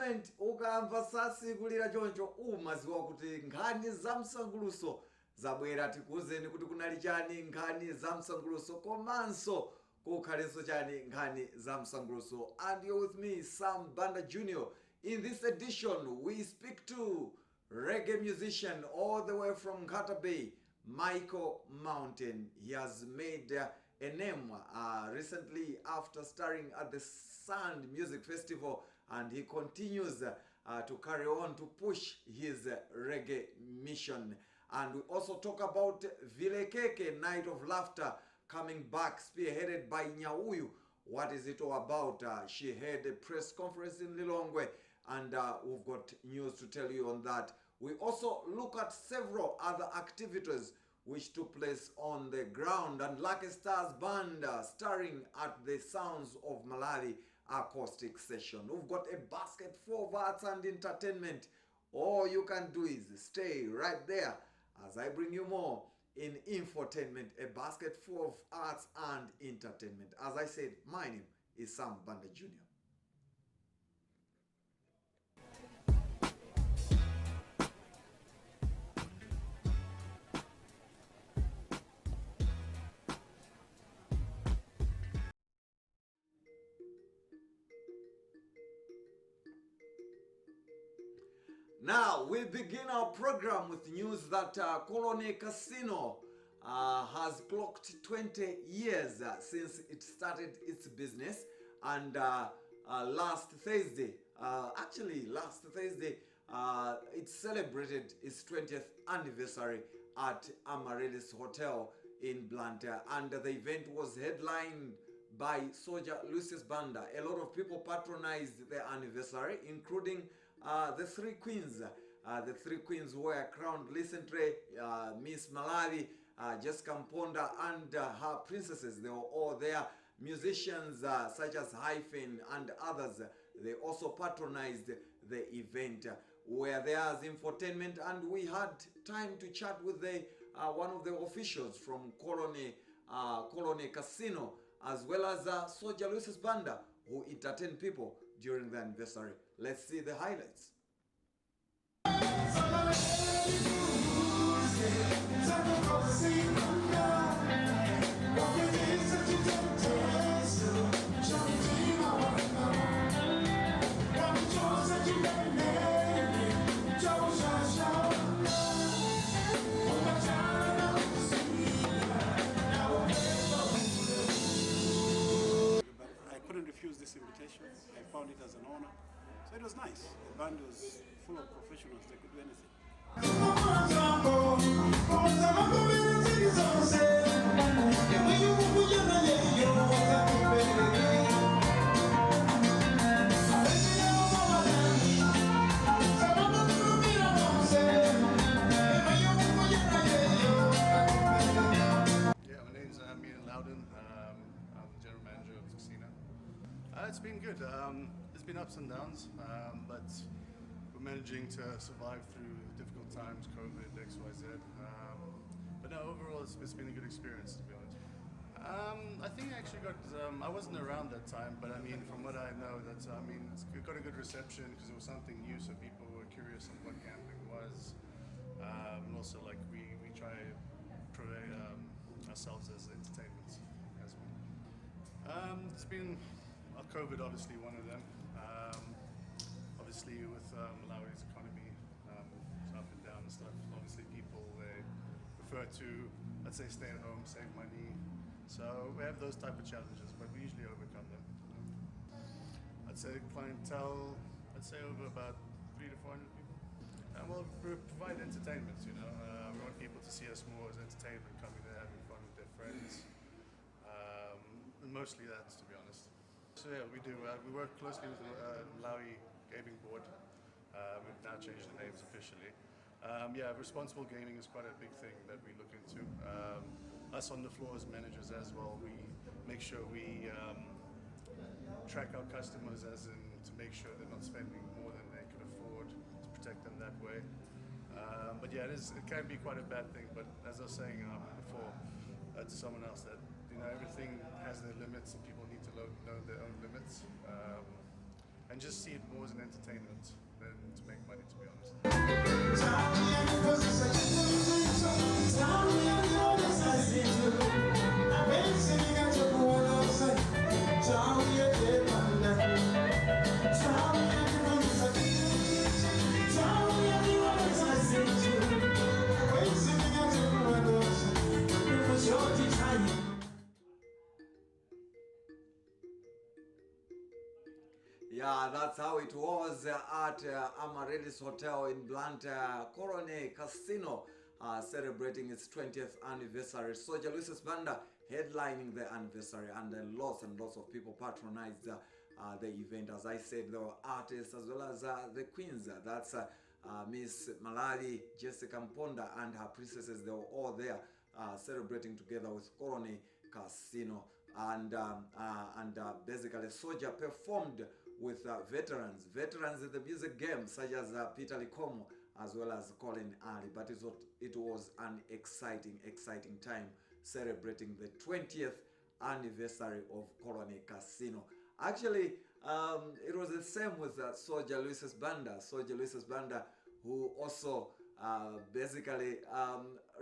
Infotainment ukamva sasigulira choncho umaziwa kuti nkhani za msanguluso zabwera tikuzeni kuti kunali chani nkhani za msanguluso komanso kukhalenso chani nkhani za msanguluso. And you're with me, Sam Banda Jr. In this edition we speak to reggae musician all the way from Ngata Bay, Michael Mountain. He has made a name recently after starring at the Sound Music Festival, and he continues to carry on to push his reggae mission. And we also talk about Vilekeke Night of Laughter coming back, spearheaded by Nyauyu. What is it all about? She had a press conference in Lilongwe, and we've got news to tell you on that. We also look at several other activities which took place on the ground, and Lucky Stars Band starring at the Sounds of Malawi acoustic session. We've got a basket full of arts and entertainment. All you can do is stay right there as I bring you more in Infotainment, a basket full of arts and entertainment. As I said, my name is Sam Banda Jr. Now, we begin our program with news that Colony Casino has clocked 20 years since it started its business. And last Thursday, it celebrated its 20th anniversary at Amaryllis Hotel in Blantyre. And the event was headlined by Soldier Lucius Banda. A lot of people patronized the anniversary, including the three queens. The three queens were crowned recently, Miss Malawi, Jessica Mponda, and her princesses. They were all there. Musicians such as Hyphen and others, they also patronized the event. Were there as Infotainment, and we had time to chat with one of the officials from Colony Casino, as well as Soldier Lucius Banda, who entertained people during the anniversary. Let's see the highlights. Refuse this invitation. I found it as an honor. So it was nice. The band was full of professionals. They could do anything. Yeah, my name's Ian Loudon. I'm the general manager of the casino. It's been good. There's been ups and downs, but we're managing to survive through difficult times, COVID, XYZ. But no, overall, it's been a good experience, to be honest. I think I actually got, I wasn't around that time, but I mean, from what I know, it's got a good reception because it was something new, so people were curious on what gambling was. And also, like, we try to provide ourselves as entertainment as well. It's been COVID, obviously one of them. Obviously with Malawi's economy, it's up and down and stuff. Obviously people, they prefer to, let's say, stay at home, save money. So we have those type of challenges, but we usually overcome them. I'd say clientele, I'd say over about 300 to 400 people. And we'll provide entertainment, you know. We want people to see us more as entertainment, coming there, having fun with their friends. And mostly that, to be honest. So yeah, we do. We work closely with the Malawi Gaming Board. We've now changed the names officially. Yeah, responsible gaming is quite a big thing that we look into. Us on the floor as managers as well, we make sure we track our customers as in to make sure they're not spending more than they can afford, to protect them that way. But yeah, it can be quite a bad thing, but as I was saying before to someone else, that everything has their limits and people need to know their own limits. and just see it more as an entertainment than to make money, to be honest. Yeah, that's how it was at Amaryllis Hotel in Blantyre, Corone Casino, celebrating its 20th anniversary. Soja Lucius Banda headlining the anniversary, and lots of people patronized the event. As I said, there were artists as well as the queens. That's Miss Malawi, Jessica Mponda, and her princesses. They were all there celebrating together with Corone Casino. And basically, Soja performed with veterans in the music game, such as Peter Likomo as well as Colin Ali. But it was an exciting time celebrating the 20th anniversary of Colony Casino. Actually, it was the same with Soja Lucius Banda. Soja Lucius Banda, who also basically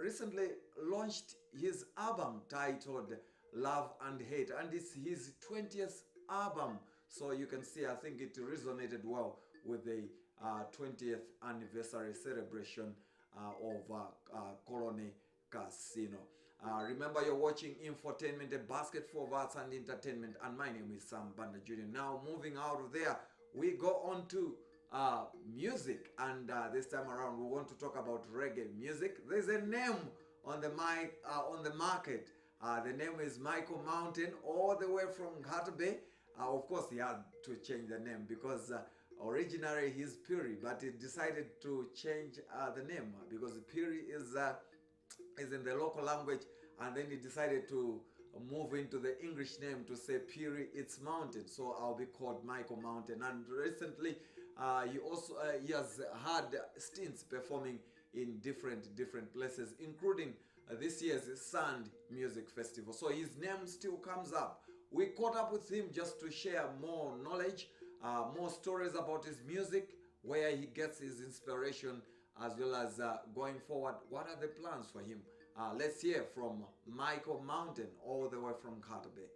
recently launched his album titled Love and Hate, and it's his 20th album. So you can see, I think it resonated well with the 20th anniversary celebration of Colony Casino. Remember, you're watching Infotainment, a basket for arts and entertainment, and my name is Sam Banda Jr. Now, moving out of there, we go on to music, and this time around we want to talk about reggae music. There's a name on the on the market. The name is Michael Mountain, all the way from Carter Bay. Of course, he had to change the name because originally he's Piri, but he decided to change the name because Piri is in the local language, and then he decided to move into the English name to say Piri, it's mountain. So I'll be called Michael Mountain. And recently, he has had stints performing in different places, including this year's Sand Music Festival. So his name still comes up. We caught up with him just to share more knowledge, more stories about his music, where he gets his inspiration, as well as going forward, what are the plans for him. Let's hear from Michael Mountain, all the way from Carter Bay.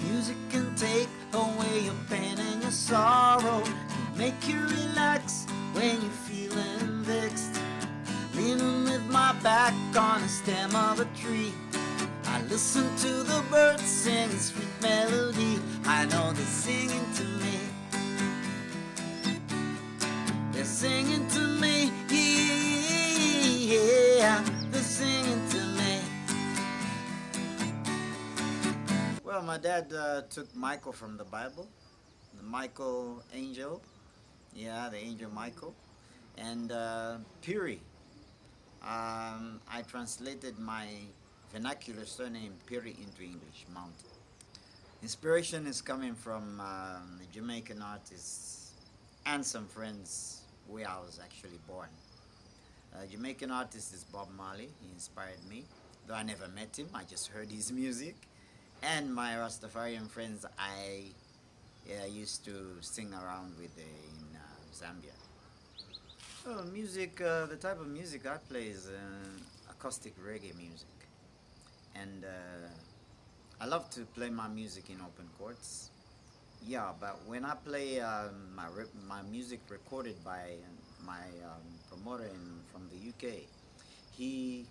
Music can take away your pain and your sorrow, can make you relax when you're feeling vexed. Leaning with my back on the stem of a tree, I listen to the birds sing a sweet melody. I know they're singing to me. They're singing to me, yeah, they're singing to me. Well, my dad took Michael from the Bible, the Michael angel, yeah, the angel Michael, and Piri. I translated my vernacular surname Piri into English, Mountain. Inspiration is coming from the Jamaican artists and some friends where I was actually born. Jamaican artist is Bob Marley. He inspired me, though I never met him. I just heard his music. And my Rastafarian friends I used to sing around with in Zambia. Well, music, the type of music I play is acoustic reggae music. And I love to play my music in open courts. Yeah, but when I play my music recorded by my promoter from the UK, he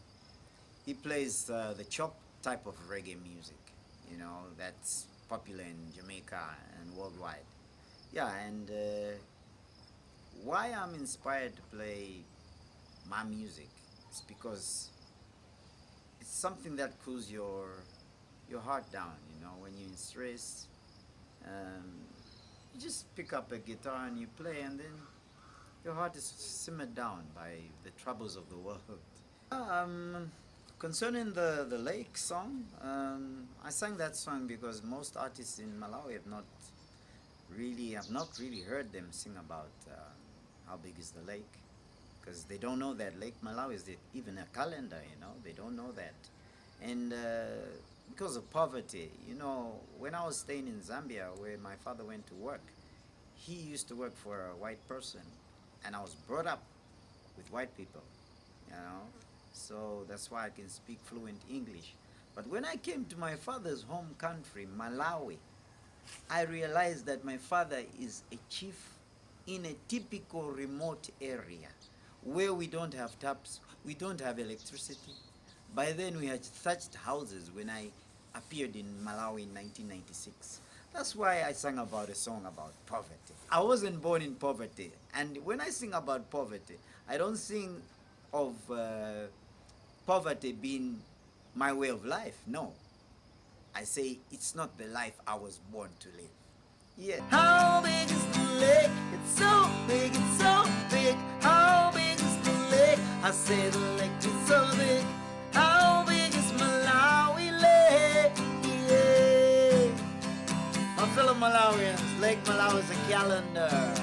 plays the chop type of reggae music, you know, that's popular in Jamaica and worldwide. Yeah, and why I'm inspired to play my music is because it's something that cools your heart down, you know, when you're in stress. You just pick up a guitar and you play, and then your heart is simmered down by the troubles of the world. Concerning the lake song, I sang that song because most artists in Malawi have not really heard them sing about how big is the lake. because they don't know that Lake Malawi is even a calendar, they don't know that. And because of poverty, when I was staying in Zambia, where my father went to work, he used to work for a white person, and I was brought up with white people, so that's why I can speak fluent English. But when I came to my father's home country, Malawi, I realized that my father is a chief in a typical remote area where we don't have taps, we don't have electricity. By then we had thatched houses when I appeared in Malawi in 1996. That's why I sang about a song about poverty. I wasn't born in poverty, and when I sing about poverty, I don't sing of poverty being my way of life, no. I say it's not the life I was born to live. Yeah. How big is the lake? It's so big, it's so big. How big is the lake? I say the lake is so big. How big is Malawi Lake? Yeah. My fellow Malawians, Lake Malawi is a calendar.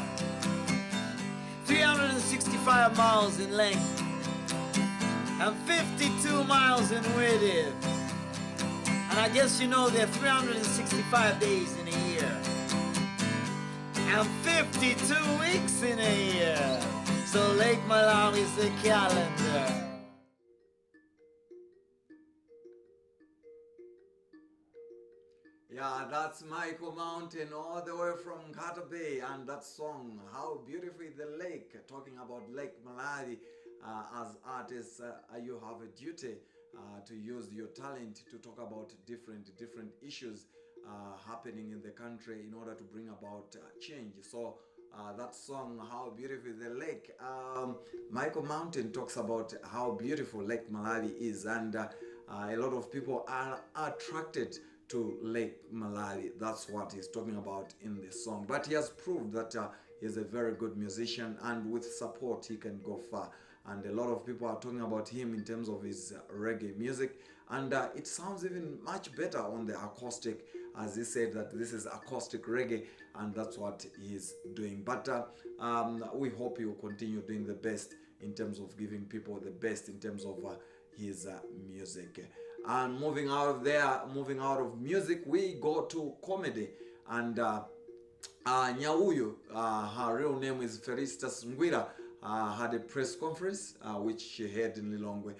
365 miles in length and 52 miles in width. And I guess there are 365 days in a year and 52 weeks in a year. So Lake Malawi is a calendar. Yeah, that's Michael Mountain all the way from Carter Bay, and that song, How Beautiful is the Lake, talking about Lake Malawi. As artists, you have a duty to use your talent to talk about different issues happening in the country in order to bring about change. So that song, How Beautiful is the Lake, Michael Mountain talks about how beautiful Lake Malawi is, and a lot of people are attracted to Lake Malawi. That's what he's talking about in this song. But he has proved that he's a very good musician, and with support he can go far. And a lot of people are talking about him in terms of his reggae music, and it sounds even much better on the acoustic, as he said that this is acoustic reggae, and that's what he's doing. But we hope he will continue doing the best in terms of giving people the best in terms of his music. And moving out of music, we go to comedy. And Nyauyo, her real name is Felistas Ngwira, had a press conference which she had in Lilongwe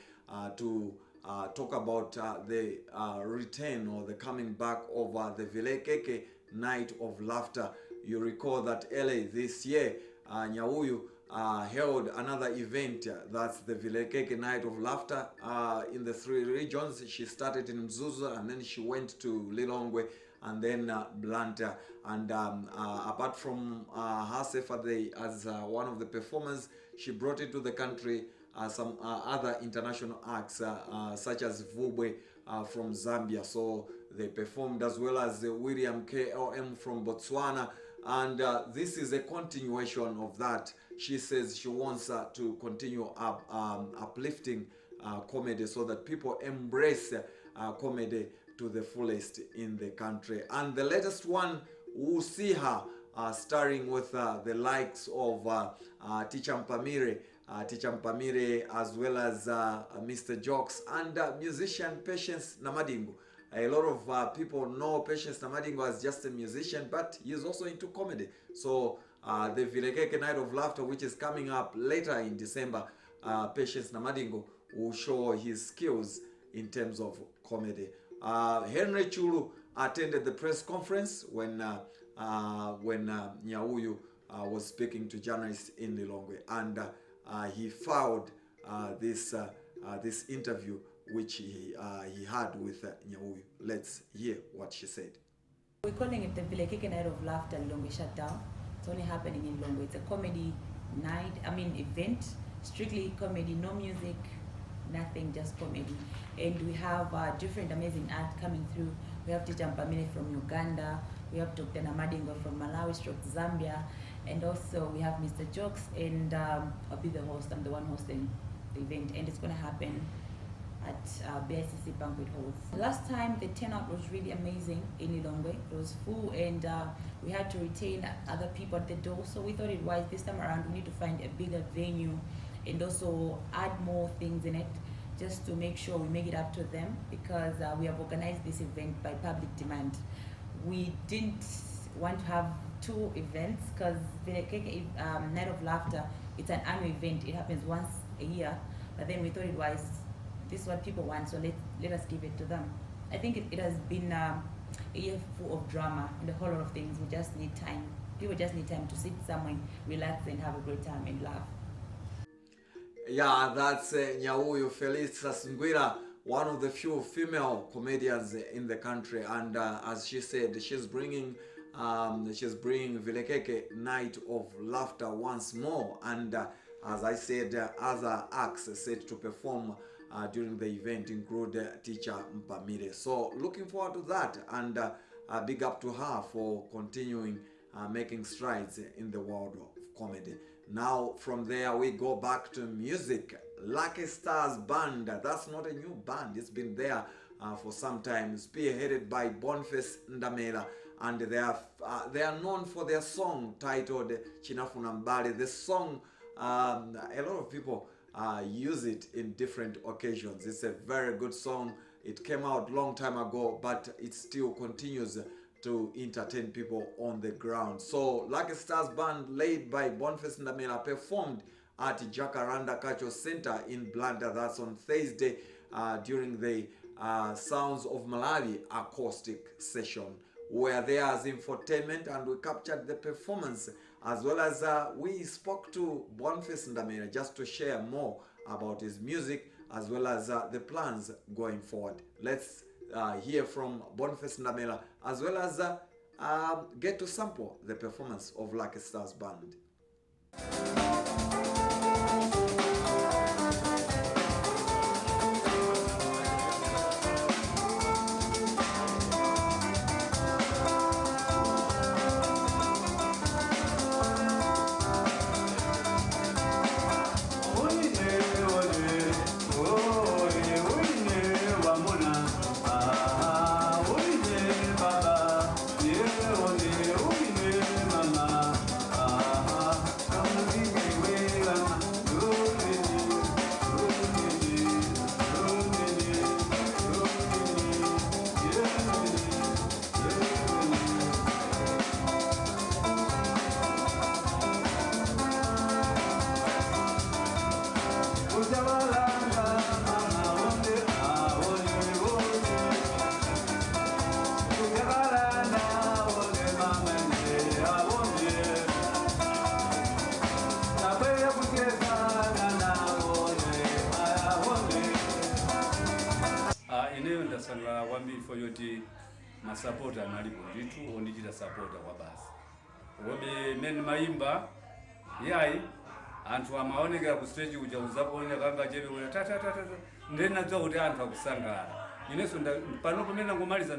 to talk about the return or the coming back of the Vilekeke Night of Laughter. You recall that early this year, Nyauyo held another event, that's the Vilekeke Night of Laughter, in the 3 regions. She started in Mzuzu, and then she went to Lilongwe, and then Blantyre. And apart from herself as one of the performers, she brought into the country some other international acts, such as Vubwe from Zambia. So they performed, as well as William KLM from Botswana. And this is a continuation of that. She says she wants to continue uplifting comedy so that people embrace comedy to the fullest in the country. And the latest one, we'll see her starring with the likes of Teacher Mpamire, as well as Mr. Jokes, and musician Patience Namadingo. A lot of people know Patience Namadingo as just a musician, but he's also into comedy. So the Vilekeke Night of Laughter, which is coming up later in December, Patience Namadingo will show his skills in terms of comedy. Henry Chulu attended the press conference when Nyauyo was speaking to journalists in Lilongwe, and he filed this interview which he had with Nyauyo. Let's hear what she said. We're calling it the Vilekeke Night of Laughter Lilongwe Shutdown. It's only happening in Lilongwe. It's a comedy event, strictly comedy, no music, nothing, just comedy. And we have different amazing acts coming through. We have Teacher Mpamire from Uganda, we have Dr. Namadingo from Malawi / Zambia, and also we have Mr. Jokes, and I'll be the host. I'm the one hosting the event, and it's going to happen at BICC Banquet Halls. Last time the turnout was really amazing in Lilongwe. It was full, and we had to retain other people at the door, so we thought it wise this time around we need to find a bigger venue and also add more things in it, just to make sure we make it up to them, because we have organized this event by public demand. We didn't want to have 2 events because Night of Laughter, it's an annual event. It happens once a year, but then we thought it was, this is what people want, so let us give it to them. I think it has been a year full of drama and a whole lot of things. We just need time. People just need time to sit somewhere, relax, and have a great time and laugh. Yeah, that's Nyauyu Felicitas Ngwira, one of the few female comedians in the country, and as she said, she's bringing Vilekeke Night of Laughter once more, and as I said, other acts set to perform during the event include teacher Mpamire. So looking forward to that, and big up to her for continuing making strides in the world of comedy. Now from there we go back to music. Lucky Stars Band, that's not a new band, it's been there for some time, spearheaded by Boniface Ndamela, and they are known for their song titled Chinafuna Mbale. The song, a lot of people use it in different occasions. It's a very good song. It came out long time ago, but it still continues to entertain people on the ground. So Lucky Stars Band, led by Boniface Ndamela, performed at Jacaranda Cultural Center in Blantyre. That's on Thursday during the Sounds of Malawi acoustic session. We were there as Infotainment, and we captured the performance, as well as we spoke to Boniface Ndamela just to share more about his music as well as the plans going forward. Let's hear from Boniface Ndamela, as well as get to sample the performance of Lucky Stars Band. Ndasanga kwambiri for yoti masapota analipo nditu ondichita supporta kwa basi wobe men maimba yayi anthu amaonekera ku stage uja uzaponya kanga chebe wena tata ndena dza kuti anthu akusangala ineso pano pamene ngomaliza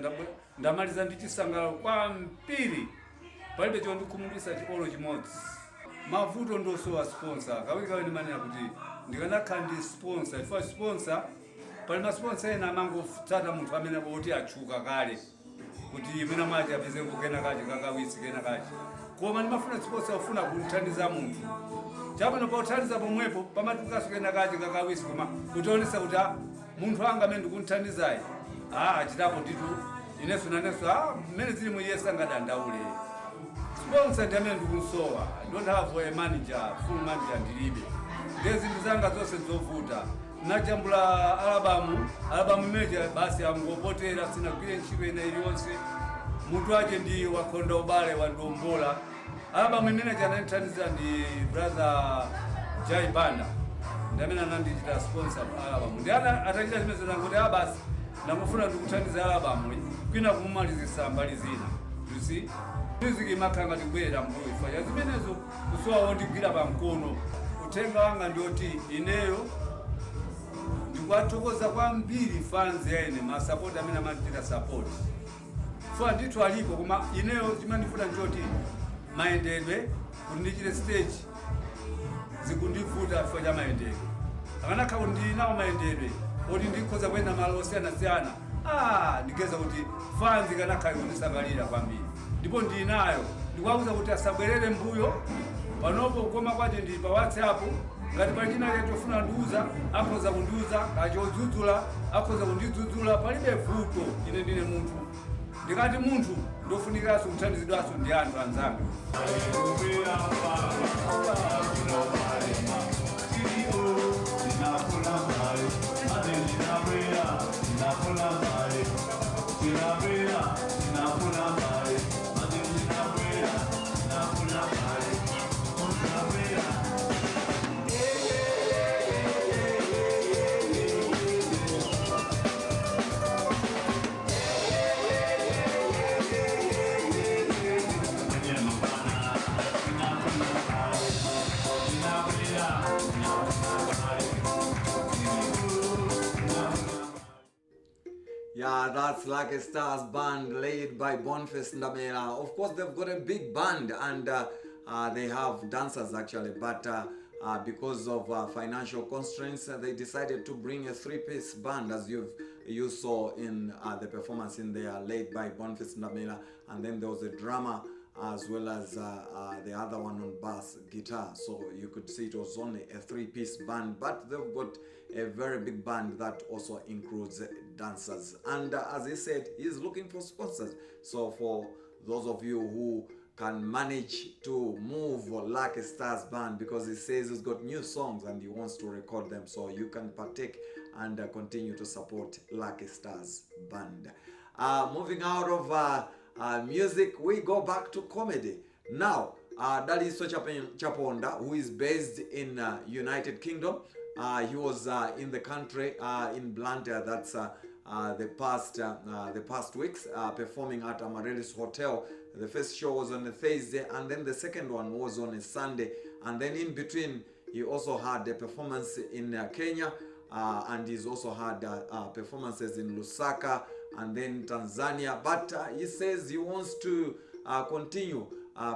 ndamaliza ndichisangala kwambiri palibe chonde kumulisa chikolo chimodzi mavuto ndosowa sponsor kawika ni manena kuti ndikanakhala ndi sponsor ifa sponsor pali ma sponsor ena amangotsata munthu amene kuti achuka kale kuti imene maji apeze kukena kachi kakawisi kena kachi koma ndimafuna sponsor ufuna kuthandiza munthu chapano pa uthandiza pomwepo pamatukaso kena kachi kakawisi koma kutionesa kuti munthu anga amene ndikunthandizayi achitapo nditu ineso naneso mmene zili muyesa ngadandaule sponsor ndi amene ndikunsowa. I don't have a manager, full manager ndilibe. Ndezi ndizanga zonse zovuta. Najambula albamu meja basi angopotera sina kile ntchito ina iliyonse. Munthu aje ndi wakonda ubale wa ndombola. Albamu imene jananithandiza ndi brother Jai Banda. Ndamene anandichita sponsor albamu. Ndi atachita zimene zangu kuti basi ndakufuna ndikuthandiza albamu kwina kumalizisa mbali zina. You see? Music imakanga tibwera mbuyo ifanya zimenezo kusowa wondigwira pa mkono. Utenga wanga ndioti ineyo ndikwathokoza kwambiri fans yene ma support amene amandira support. So ndithu alipo koma ineyo chimandifuna njoti maendedwe kuti ndichite stage zikundivuta chifukwa cha maendedwe. Akanakha kuti ndinawo maendedwe oti ndikhoza kwenda malo osiyana-siyana. Ndigeza kuti fans kanakha kundisagalira kwambiri. Ndipo ndinayo ndikwauza kuti asabwerere mbuyo panopo koma kwaje ndi pa WhatsApp ngati pali china chake chofuna ndiuza akhoza kundiuza, kachidzudzula akhoza kundidzudzula, palibe vuto. Ine ndine munthu, ndikati munthu ndofunikiranso kuthandizidwanso ndi anthu anzanga. Yeah, that's Lucky Stars band led by Boniface Ndamela. Of course, they've got a big band and they have dancers actually, but because of financial constraints, they decided to bring a three-piece band, as you saw in the performance in there, led by Boniface Ndamela, and then there was a drummer as well as the other one on bass guitar. So you could see it was only a three-piece band, but they've got a very big band that also includes dancers. And as he said, he's looking for sponsors. So for those of you who can manage to move Lucky Stars band, because he says he's got new songs and he wants to record them, so you can partake and continue to support Lucky Stars band. Moving out of music, we go back to comedy. Now, Daliso Chaponda, who is based in United Kingdom, he was in the country in Blantyre, that's the past weeks, performing at Amaryllis Hotel. The first show was on a Thursday, and then the second one was on a Sunday, and then in between he also had a performance in Kenya, and he's also had performances in Lusaka and then Tanzania. But he says he wants to continue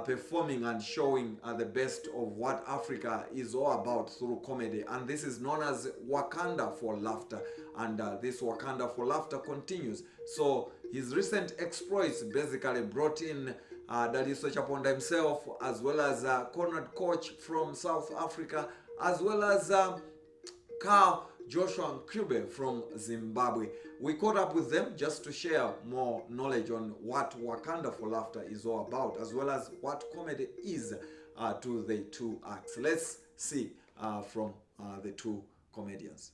performing and showing the best of what Africa is all about through comedy, and this is known as Wakanda for Laughter, and this Wakanda for Laughter continues. So his recent exploits basically brought in Daliso Chaponda himself, as well as Conrad Koch from South Africa, as well as Carl Joshua Nkube from Zimbabwe. We caught up with them just to share more knowledge on what Wakanda for Laughter is all about, as well as what comedy is to the two acts. Let's see from the two comedians.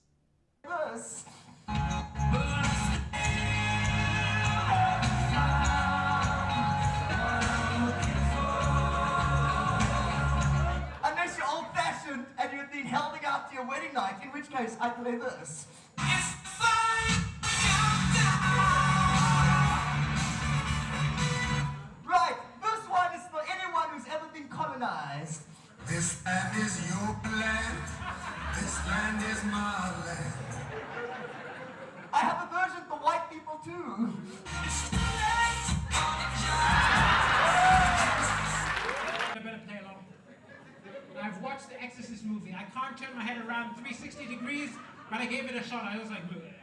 Unless you're old-fashioned and you've been holding out to your wedding night, in which case I play this. Right, this one is for anyone who's ever been colonized. This land is your land. This land is my land. I have a version for white people too. I better play along. I've watched the Exorcist movie. I can't turn my head around 360 degrees, but I gave it a shot. I was like, bleh.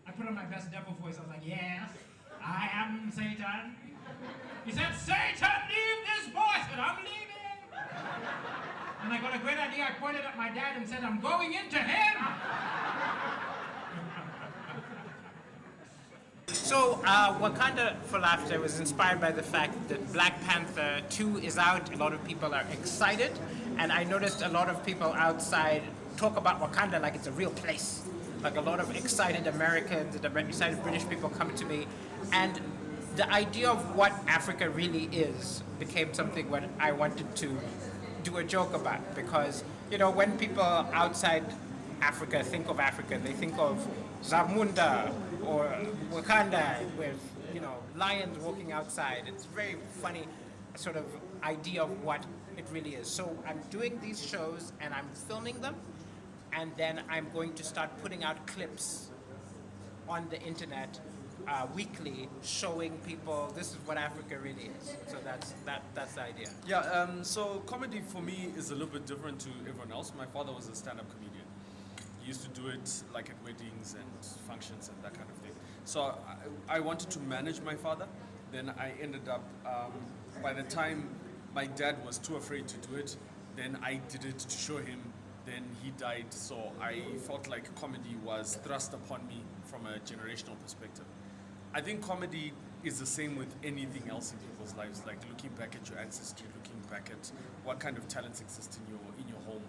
I put on my best devil voice. I was like, yes, I am Satan. He said, Satan, leave this boy. I said, I'm leaving. And I got a great idea. I pointed at my dad and said, I'm going into him. So, Wakanda for Laughter was inspired by the fact that Black Panther 2 is out. A lot of people are excited. And I noticed a lot of people outside talk about Wakanda like it's a real place. Like a lot of excited Americans and excited British people come to me. And the idea of what Africa really is became something what I wanted to do a joke about. Because, you know, when people outside Africa think of Africa, they think of Zamunda or Wakanda with, you know, lions walking outside. It's a very funny sort of idea of what it really is. So I'm doing these shows and I'm filming them, and then I'm going to start putting out clips on the internet weekly, showing people this is what Africa really is. So that's the idea. Yeah, so comedy for me is a little bit different to everyone else. My father was a stand-up comedian. He used to do it like at weddings and functions and that kind of thing. So I wanted to manage my father. Then I ended up, by the time my dad was too afraid to do it. Then I did it to show him. Then he died. So I felt like comedy was thrust upon me from a generational perspective. I think comedy is the same with anything else in people's lives, like looking back at your ancestry, looking back at what kind of talents exist in your home.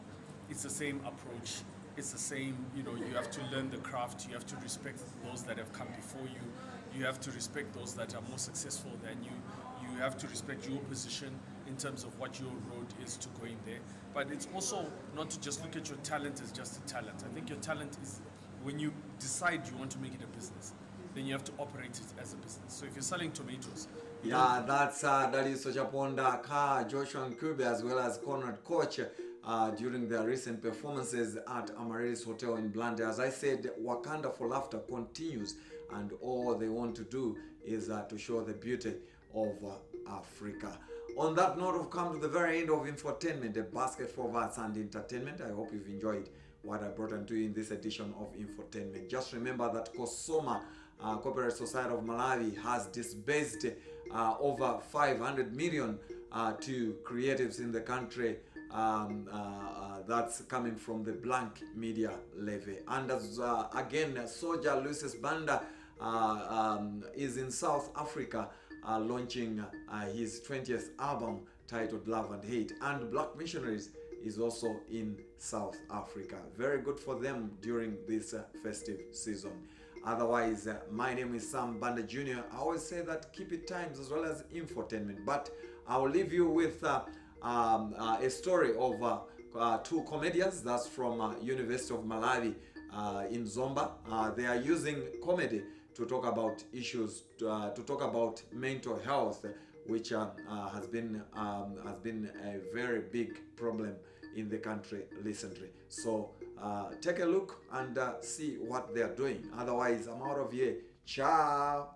It's the same approach. It's the same, you have to learn the craft. You have to respect those that have come before you. You have to respect those that are more successful than you. You have to respect your position in terms of what your road is to going there. But it's also not to just look at your talent as just a talent. I think your talent is when you decide you want to make it a business, then you have to operate it as a business. So if you're selling tomatoes, that is Sochaponda Ka, Joshua Nkube, as well as Conrad Koch during their recent performances at Amaryllis Hotel in Blantyre. As I said, Wakanda for Laughter continues, and all they want to do is to show the beauty of Africa. On that note, we've come to the very end of Infotainment, a basket for arts and entertainment. I hope you've enjoyed what I brought onto you in this edition of Infotainment. Just remember that Kosoma Corporate Society of Malawi has disbursed over 500 million to creatives in the country. That's coming from the blank media levy. And as again, Soja Lucius Banda is in South Africa launching his 20th album titled Love and Hate. And Black Missionaries is also in South Africa. Very good for them during this festive season. Otherwise, my name is Sam Banda Jr. I always say that keep it times as well as Infotainment. But I'll leave you with a story of two comedians. That's from University of Malawi in Zomba. They are using comedy to talk about issues, to talk about mental health, which has been a very big problem in the country recently. So take a look and see what they are doing. Otherwise, I'm out of here. Ciao.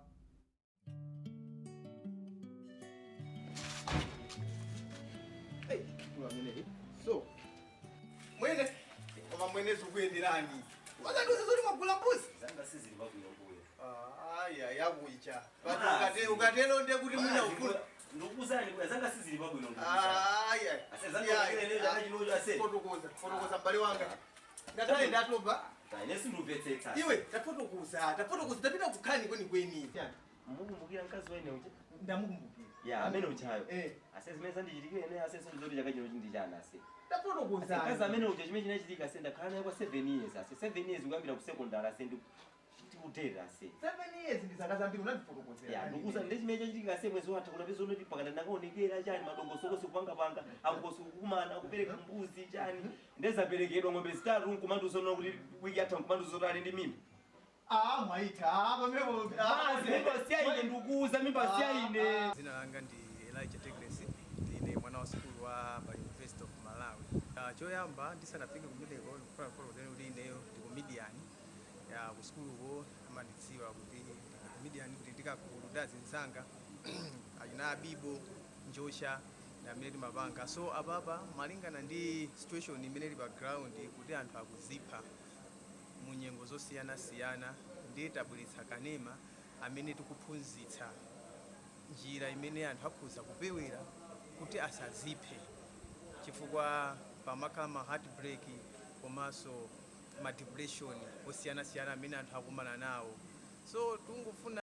So, mwene mwenezi kuyenderani wakatozizoti magula mbuzi aya yakuicha ukatelo nde kuti mwina ufuna fotokoza mbali wanga ngatale ndatoba iwe tafotokoza tapita kukhani kweni mukumbukira mkazi wene uche ndamukumbukira ya amene uchayo ase zimene zandichitikire ene ase sindizoti chakachino chindichana ase tafotokoza mkazi amene uche chimene chinachitika ase ndakhala naye kwa 7 years ase 7 years kuyambira ku secondary ase ndi tikutera ase 7 years ndisakazambiri unandifotokozera ya ndikuza ndi chimene chachitika ase mwezi watha kuna pezo noti pakana ndakaonekera chani madongosoko kupanga akukoso kukumana kupereka mbuzi chani ndezaperekedwa ng'ombe zitatu nkumanduzo nona kuti wiki atha nkumanduzo tali ndi mimba mwaita pamebo mimba siyaine ndikuuza mimba siyaine. Zina langa ndi Elijah Tegresi, ndine mwana wa skulu wa University of Malawi. Choyamba ndisanafike kumeneko ndikufuna kufotokozera kuti ineyo ndi comedian ya ku skuluko amandidziwa kuti comedian kuti ndikakulu dazinzanga achina Abibo Njosha na amene timapanga. So apapa malingana ndi situation imene ili pa ground kuti anthu akuzipha munyengo zosiyana-siyana ndiye tabweretsa kanema amene tikuphunzitsa njira imene anthu akhoza kupewera kuti asaziphe chifukwa pamakhala ma heartbreak komanso ma depression osiyana-siyana amene anthu akumana nawo. So tungufuna